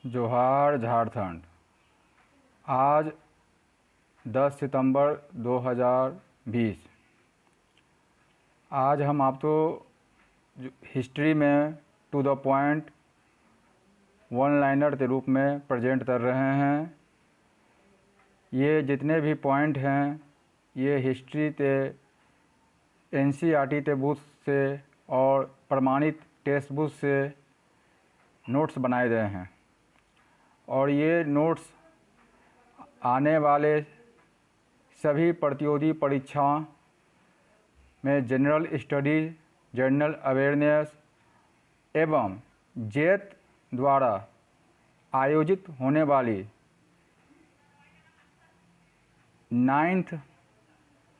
जोहार झारखंड। आज 10 सितंबर 2020। आज हम आपको हिस्ट्री में to the point one liner के रूप में प्रेजेंट कर रहे हैं। ये जितने भी पॉइंट हैं ये हिस्ट्री के NCERT के बुक से और प्रमाणित टेक्स्ट बुक से नोट्स बनाए गए हैं और ये नोट्स आने वाले सभी प्रतियोगी परीक्षाओं में जनरल स्टडी, जनरल अवेयरनेस एवं जेट द्वारा आयोजित होने वाली 9th,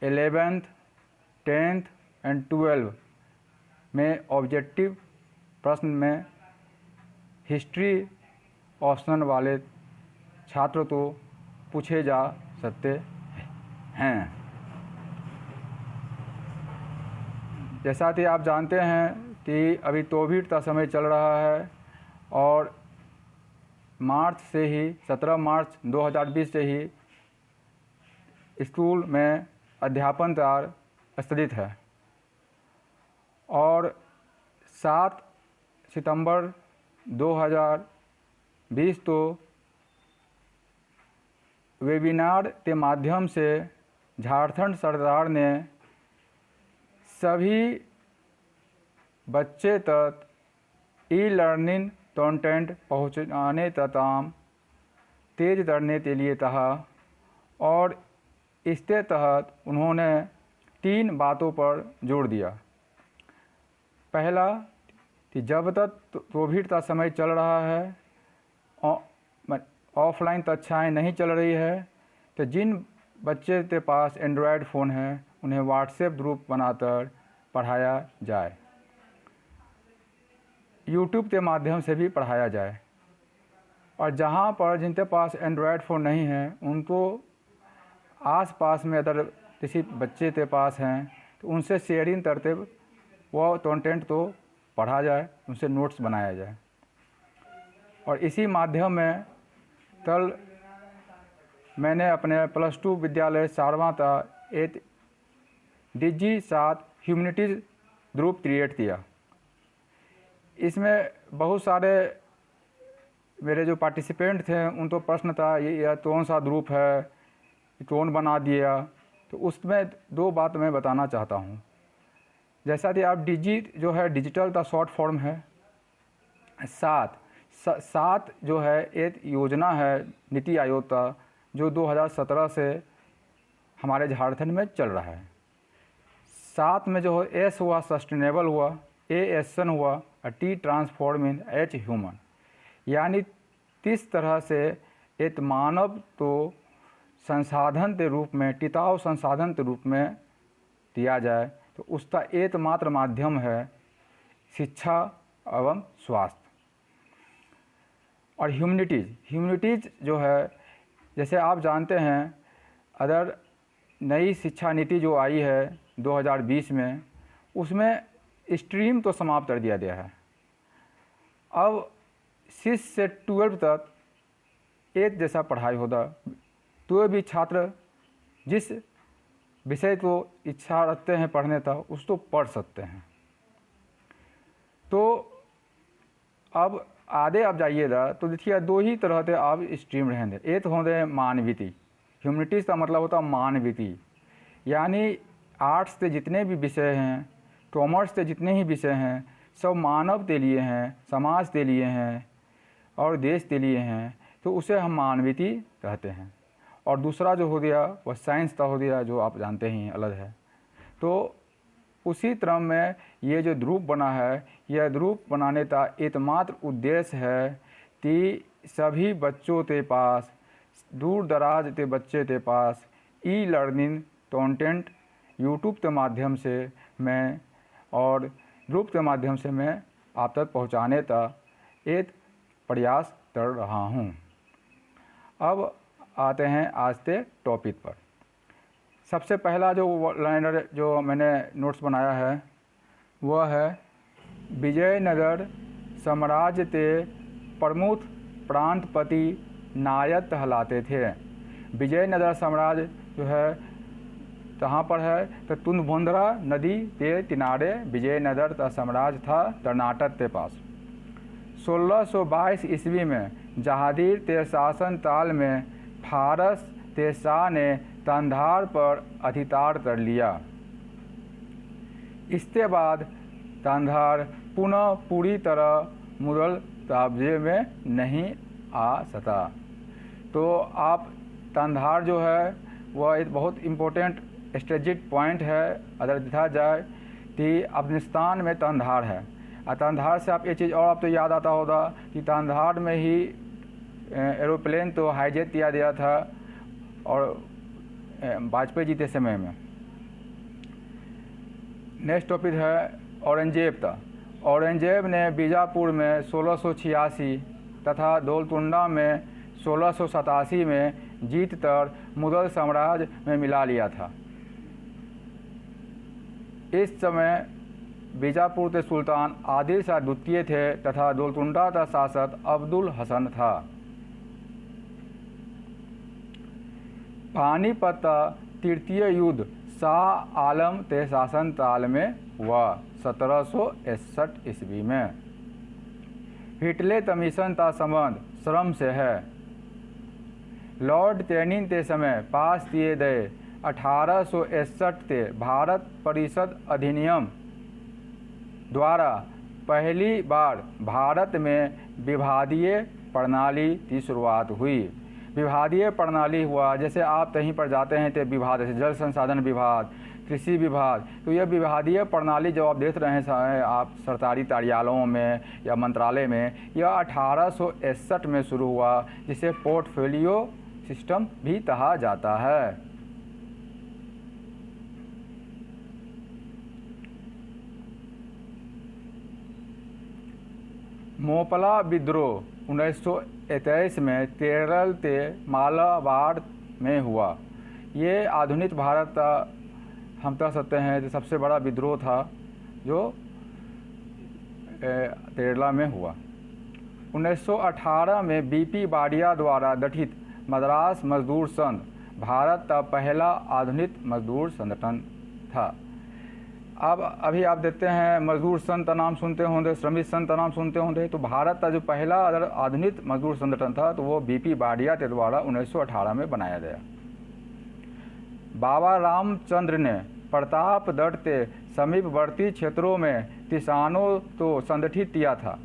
11th, 10th एंड 12 में ऑब्जेक्टिव प्रश्न में हिस्ट्री ऑप्शन वाले छात्र तो पूछे जा सकते हैं। जैसा कि आप जानते हैं कि अभी कोविड का समय चल रहा है और मार्च से ही 17 मार्च 2020 से ही स्कूल में अध्यापन कार्य स्थगित है और 7 सितंबर 2020 तो वेबिनार के माध्यम से झारखंड सरकार ने सभी बच्चे तक ई-लर्निंग कंटेंट पहुंचाने का काम तेज करने के लिए कहा और इसके तहत उन्होंने 3 बातों पर जोर दिया। पहला कि जब तक कोविड का समय चल रहा है, ऑफलाइन कक्षाएँ नहीं चल रही है, तो जिन बच्चे के पास एंड्रॉयड फ़ोन है उन्हें व्हाट्सएप ग्रुप बनाकर पढ़ाया जाए, यूट्यूब के माध्यम से भी पढ़ाया जाए और जहाँ पर जिनके पास एंड्रॉयड फ़ोन नहीं है उनको आस-पास में अगर किसी बच्चे के पास हैं तो उनसे शेयरिंग करते वो कंटेंट तो पढ़ा जाए, उनसे नोट्स बनाया जाए। और इसी माध्यम में कल मैंने अपने +2 विद्यालय सारवां का एक Digi7 ह्यूमैनिटीज़ ग्रुप क्रिएट किया। इसमें बहुत सारे मेरे जो पार्टिसिपेंट थे उनको प्रश्न था ये कौन सा ग्रुप है, कौन बना दिया, तो उसमें 2 बात मैं बताना चाहता हूँ। जैसा कि आप डिजी जो है डिजिटल का शॉर्ट फॉर्म है। 7 जो है एक योजना है नीति आयोग का जो 2017 से हमारे झारखंड में चल रहा है। 7 में जो है S हुआ सस्टेनेबल हुआ, A एक्शन हुआ और T ट्रांसफॉर्मिंग, H ह्यूमन, यानी किस तरह से एक मानव तो संसाधन के रूप में, टिकाऊ संसाधन के रूप में दिया जाए, तो उसका एकमात्र माध्यम है शिक्षा एवं स्वास्थ्य। और ह्यूमैनिटीज़ जो है, जैसे आप जानते हैं अगर नई शिक्षा नीति जो आई है 2020 में, उसमें स्ट्रीम तो समाप्त कर दिया गया है। अब 6 से 12 तक एक जैसा पढ़ाई होगा, तो भी छात्र जिस विषय को इच्छा रखते हैं पढ़ने का उसको पढ़ सकते हैं। तो अब आगे आप जाइएगा तो देखिए 2 ही तरह के आप स्ट्रीम रहेंगे। एक होंगे मानविकी, ह्यूमैनिटीज़ का मतलब होता है मानविकी, यानी आर्ट्स के जितने भी विषय हैं, कॉमर्स के जितने ही विषय हैं, सब मानव के लिए हैं, समाज के लिए हैं और देश के लिए हैं, तो उसे हम मानविकी कहते हैं। और दूसरा जो हो गया वह साइंस का हो गया, जो आप जानते ही अलग है। तो उसी क्रम में ये जो ग्रुप बना है, यह ग्रुप बनाने का एकमात्र उद्देश्य है कि सभी बच्चों के पास, दूर दराज के बच्चे के पास ई-लर्निंग कंटेंट यूट्यूब के माध्यम से मैं और ग्रुप के माध्यम से मैं आप तक पहुंचाने का एक प्रयास कर रहा हूं। अब आते हैं आज के टॉपिक पर। सबसे पहला जो लाइनर जो मैंने नोट्स बनाया है वह है विजयनगर साम्राज्य के प्रमुख प्रांतपति नायक कहलाते थे। विजयनगर साम्राज्य जो है कहाँ पर है, तो तुंगभद्रा नदी के किनारे विजयनगर का साम्राज्य था, कर्नाटक के पास। 1622 ईस्वी में जहांगीर के शासन काल में फारस के शाह ने कंधार पर अधिकार कर लिया। इसके बाद कंधार पुनः पूरी तरह मुगल कब्जे में नहीं आ सका। तो आप कंधार जो है वह एक बहुत इम्पोर्टेंट स्ट्रेटेजिक पॉइंट है। अगर देखा जाए कि अफगानिस्तान में कंधार है, और कंधार से आप ये चीज़ और आपको याद आता होगा कि कंधार में ही एरोप्लेन तो हाईजैक किया गया था और वाजपेयी जी के समय में। नेक्स्ट टॉपिक है औरंगजेब का। औरंगजेब ने बीजापुर में 1686 तथा गोलकुंडा में 1687 में जीत कर मुगल साम्राज्य में मिला लिया था। इस समय बीजापुर के सुल्तान आदिल शाह द्वितीय थे तथा गोलकुंडा का शासक अब्दुल हसन था। पानीपत का तृतीय युद्ध शाह आलम के शासन काल में हुआ 1761 ईस्वी में। हिटलर कमीशन का संबंध श्रम से है। लॉर्ड कैनिंग के समय पास किए गए 1861 के भारत परिषद अधिनियम द्वारा पहली बार भारत में विभागीय प्रणाली की शुरुआत हुई। विभागीय प्रणाली हुआ, जैसे आप कहीं पर जाते हैं तो विभाग, जैसे जल संसाधन विभाग, कृषि विभाग, तो यह विभागीय प्रणाली जो आप देख रहे हैं आप सरकारी कार्यालयों में या मंत्रालय में, यह 1861 में शुरू हुआ, जिसे पोर्टफोलियो सिस्टम भी कहा जाता है। मोपला विद्रोह 1921 में केरल के मालाबार में हुआ। ये आधुनिक भारत का हम कह सकते हैं कि सबसे बड़ा विद्रोह था जो केरला में हुआ। 1918 में बीपी वाडिया द्वारा गठित मद्रास मजदूर संघ भारत का पहला आधुनिक मजदूर संगठन था। अब अभी आप देखते हैं मजदूर संघ का नाम सुनते होंगे, श्रमिक संघ का नाम सुनते होंगे, तो भारत का जो पहला अगर आधुनिक मजदूर संगठन था तो वो बीपी वाडिया के द्वारा 1918 में बनाया गया। बाबा रामचंद्र ने प्रतापगढ़ के समीपवर्ती क्षेत्रों में किसानों को संगठित किया था।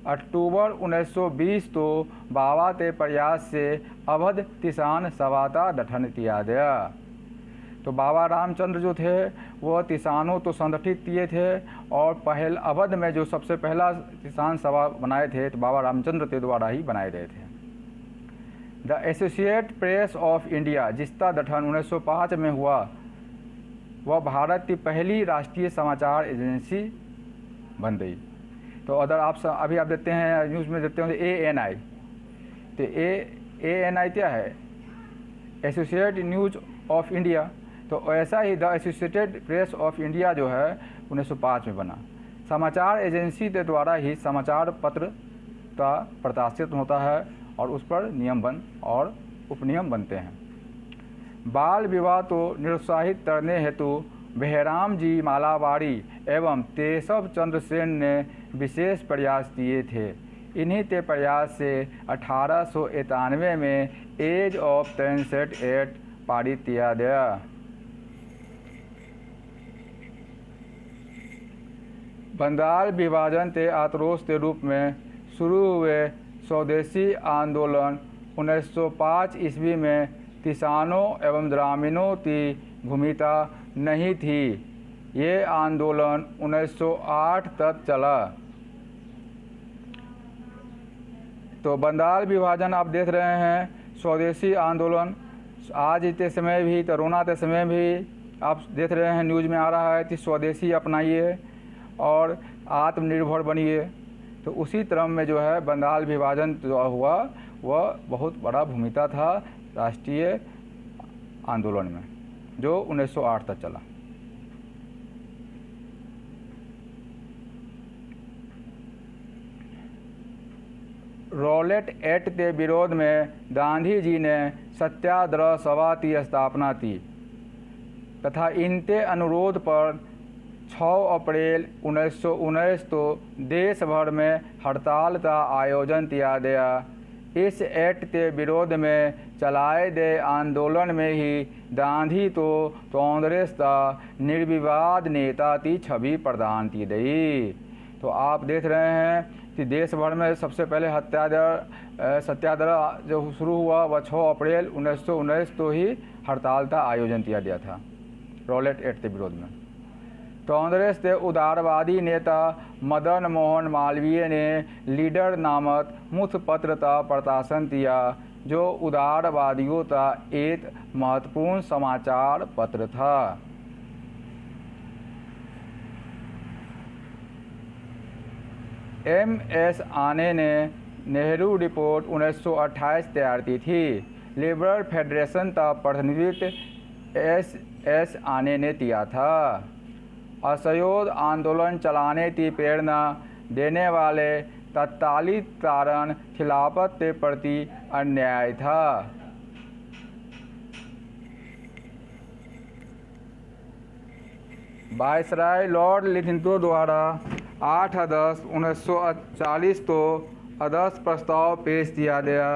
अक्टूबर 1920 को बाबा के प्रयास से अवध किसान सभा का गठन किया गया। तो बाबा रामचंद्र जो थे वो किसानों को संगठित किए थे और पहल अवध में जो सबसे पहला किसान सभा बनाए थे तो बाबा रामचंद्र के द्वारा ही बनाए गए थे। The associate press of India, जिसका गठन 1905 में हुआ, वह भारत की पहली राष्ट्रीय समाचार एजेंसी बन गई। तो अगर आप अभी आप देखते हैं न्यूज़ में देखते होंगे ANI, तो ANI क्या है? Associate news of India. तो ऐसा ही the associated press of India जो है 1905 में बना। समाचार एजेंसी के द्वारा ही समाचार पत्र का प्रकाशित होता है और उस पर नियमबंद और उपनियम बनते हैं। बाल विवाह को निरुत्साहित करने हेतु बेहराम जी मालाबारी एवं केशव चंद्र सेन ने विशेष प्रयास किए थे। इन्हीं के प्रयास से 1891 में एज ऑफ कंसेंट एक्ट पारित किया गया। बंगाल विभाजन के आक्रोश के रूप में शुरू हुए स्वदेशी आंदोलन 1905 ईस्वी में किसानों एवं ग्रामीणों की भूमिका नहीं थी। ये आंदोलन 1908 तक चला। तो बंगाल विभाजन आप देख रहे हैं, स्वदेशी आंदोलन आज के समय भी, कोरोना के समय भी आप देख रहे हैं न्यूज़ में आ रहा है कि स्वदेशी अपनाइए और आत्मनिर्भर बनिए। तो उसी क्रम में जो है बंगाल विभाजन जो हुआ वह बहुत बड़ा भूमिका था राष्ट्रीय आंदोलन में, जो 1908 तक चला। रॉलेट एक्ट के विरोध में गांधी जी ने सत्याग्रह सभा की स्थापना की तथा इनके अनुरोध पर 6 अप्रैल 1919 को देश भर में हड़ताल का आयोजन किया गया। इस एक्ट के विरोध में चलाए गए आंदोलन में ही गांधी को कांग्रेस का निर्विवाद नेता की छवि प्रदान की गई। तो आप देख रहे हैं कि देश भर में सबसे पहले सत्याग्रह जो शुरू हुआ वह 6 अप्रैल 1919 को ही हड़ताल का आयोजन किया गया था रॉलेट एक्ट के विरोध में। कांग्रेस के उदारवादी नेता मदन मोहन मालवीय ने लीडर नामक मुखपत्र का प्रकाशन किया, जो उदारवादियों का एक महत्वपूर्ण समाचार पत्र था। MS आने ने नेहरू रिपोर्ट 1928 तैयार की थी। लिबरल फेडरेशन का प्रतिनिधित्व SS आने ने किया था। असहयोग आंदोलन चलाने की प्रेरणा देने वाले तत्कालीन कारण खिलाफत के प्रति अन्याय था। वायसराय लॉर्ड लिथिंगटन द्वारा 8 अगस्त 1940 को आदर्श प्रस्ताव पेश किया गया,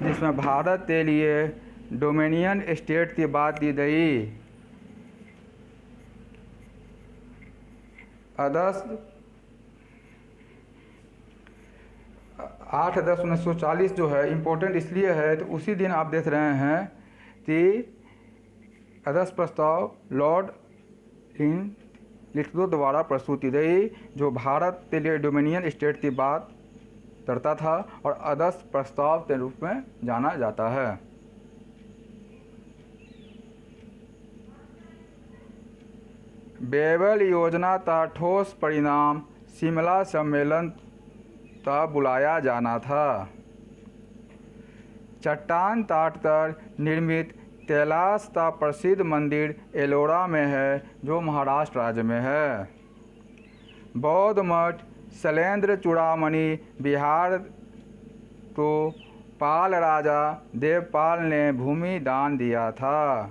जिसमें भारत के लिए डोमिनियन स्टेट की बात की गई। आदर्श 8 अगस्त 1940 जो है इम्पोर्टेंट इसलिए है तो उसी दिन आप देख रहे हैं कि आदर्श प्रस्ताव लॉर्ड लिथिंगटन द्वारा प्रस्तुत की गई, जो भारत के लिए डोमिनियन स्टेट की बात करता था और आदर्श प्रस्ताव के रूप में जाना जाता है। बेबल योजना का ठोस परिणाम शिमला सम्मेलन का बुलाया जाना था। चट्टान काट कर निर्मित कैलाश का प्रसिद्ध मंदिर एलोरा में है, जो महाराष्ट्र राज्य में है। बौद्ध मठ शैलेंद्र चूड़ामणि बिहार को पाल राजा देवपाल ने भूमि दान दिया था।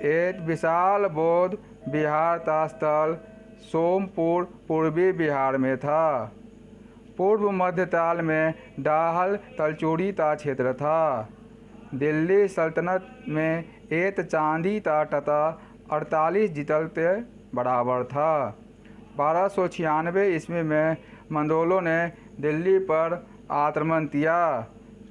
एक विशाल बौद्ध विहार का स्थल सोमपुर पूर्वी बिहार में था। पूर्व मध्यकाल में डाहल तलचोड़ी का क्षेत्र था। दिल्ली सल्तनत में एक चांदी का टका 48 जितल के बराबर था। 1296 ईस्वी में मंगोलों ने दिल्ली पर आक्रमण किया।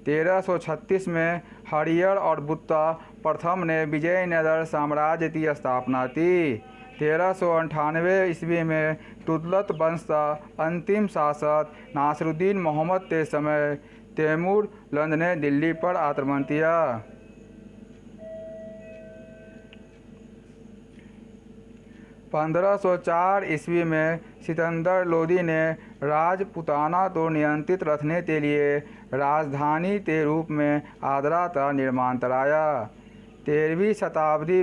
1336 में हरियर और बुत्ता प्रथम ने विजयनगर साम्राज्य की स्थापना की। 1398 ईस्वी में तुगलक वंश का अंतिम शासक नासिरुद्दीन मोहम्मद के समय तैमूर लंग ने दिल्ली पर आक्रमण किया। 1504 ईस्वी में सिकंदर लोदी ने राजपूताना को नियंत्रित रखने के लिए राजधानी के रूप में आगरा का निर्माण कराया। 13वीं शताब्दी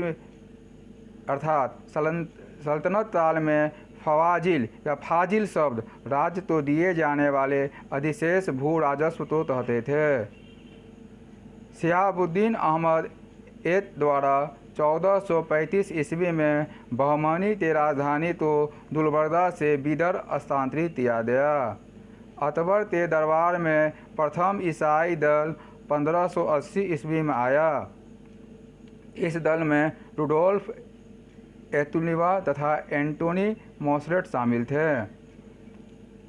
अर्थात सल्तनत काल में फवाजिल या फाजिल शब्द राज्य को दिए जाने वाले अधिशेष भू राजस्व को कहते थे। शिहाबुद्दीन अहमद एक द्वारा 1435 ईस्वी में बहमनी की राजधानी को गुलबर्गा से बिदर स्थानांतरित किया गया। अकबर के दरबार में प्रथम ईसाई दल 1580 ईस्वी में आया। इस दल में रुडोल्फ एतुलिवा तथा एंटोनी मोसरेट शामिल थे।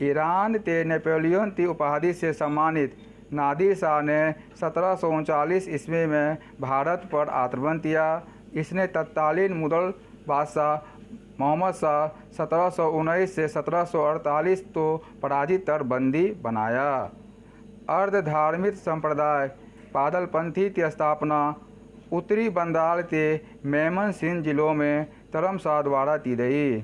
ईरान के नेपोलियन की उपाधि से सम्मानित नादिर शाह ने 1739 ईस्वी में भारत पर आक्रमण किया। इसने तत्कालीन मुगल बादशाह मोहम्मद शाह 1719 से 1748 को पराजित कर बंदी बनाया। अर्ध धार्मिक संप्रदाय पागलपंथी की स्थापना उत्तरी बंगाल के मेमन सिंह जिलों में धर्मशाह द्वारा की गई।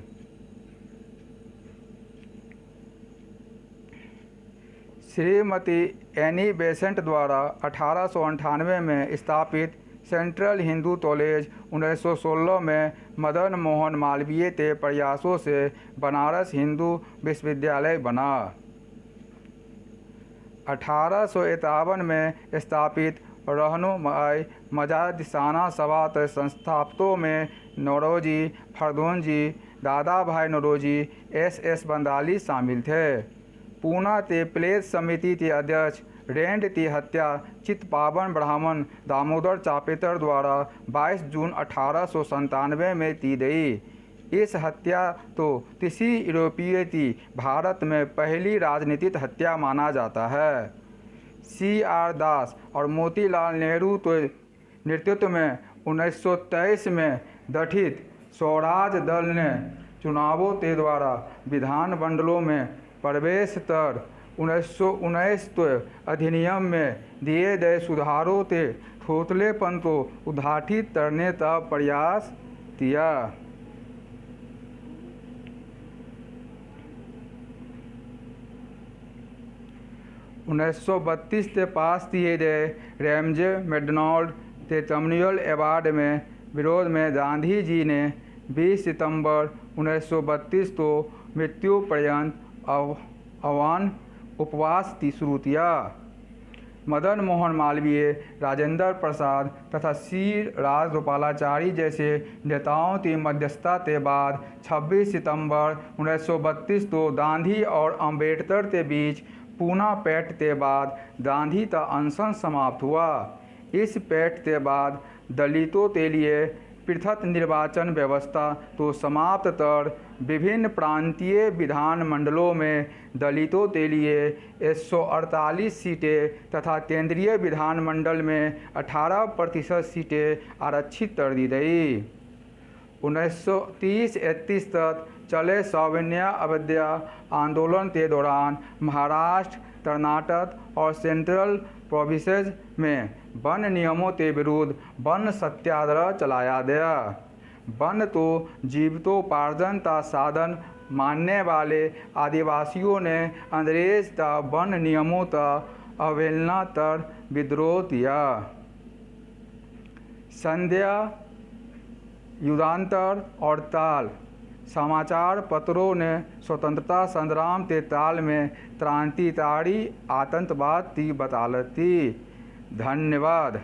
श्रीमती एनी बेसेंट द्वारा 1898 में स्थापित सेंट्रल हिंदू कॉलेज 1916 में मदन मोहन मालवीय के प्रयासों से बनारस हिंदू विश्वविद्यालय बना। 1851 में स्थापित रहनुमाई मजादिसाना सभा के संस्थापकों में नौरोजी फरदौनजी, दादा भाई नौरोजी, एस बंदाली शामिल थे। पूना के प्लेस समिति के अध्यक्ष रेंड की हत्या चित्पावन ब्राह्मण दामोदर चापेकर द्वारा 22 जून 1897 में की गई। इस हत्या तो किसी यूरोपीय की भारत में पहली राजनीतिक हत्या माना जाता है। CR दास और मोतीलाल नेहरू के नेतृत्व में 1923 में गठित स्वराज दल ने चुनावों के द्वारा विधान मंडलों में प्रवेश कर 1919 के अधिनियम में दिए गए सुधारों के खोखलेपन को उद्घाटित करने का प्रयास किया। 1932 के पास किए गए रैमजे मैकडॉनल्ड के कम्युनल अवार्ड में विरोध में गांधी जी ने 20 सितंबर 1932 को मृत्यु पर्यंत आह्वान उपवास शुरू किया। मदन मोहन मालवीय, राजेंद्र प्रसाद तथा C राजगोपालाचारी जैसे नेताओं की मध्यस्थता के बाद 26 सितंबर 1932 को गांधी और अम्बेडकर के बीच पूना पैक्ट के बाद गांधी का अनशन समाप्त हुआ। इस पैक्ट के बाद दलितों के लिए पृथक निर्वाचन व्यवस्था को समाप्त कर विभिन्न प्रांतीय विधान मंडलों में दलितों के लिए 148 सीटें तथा केंद्रीय विधानमंडल में 18% सीटें आरक्षित कर दी गई। 1930-31 तक चले सविनय अवज्ञा आंदोलन के दौरान महाराष्ट्र, कर्नाटक और सेंट्रल प्रोविंसेस में वन नियमों के विरुद्ध वन सत्याग्रह चलाया गया। वन को जीविकोपार्जन का साधन मानने वाले आदिवासियों ने अंग्रेज का वन नियमों का अवहेलना कर विद्रोह किया। संध्या, युगांतर और ताल समाचार पत्रों ने स्वतंत्रता संग्राम के ताल में क्रांतिकारी आतंकवाद की वकालत की। धन्यवाद।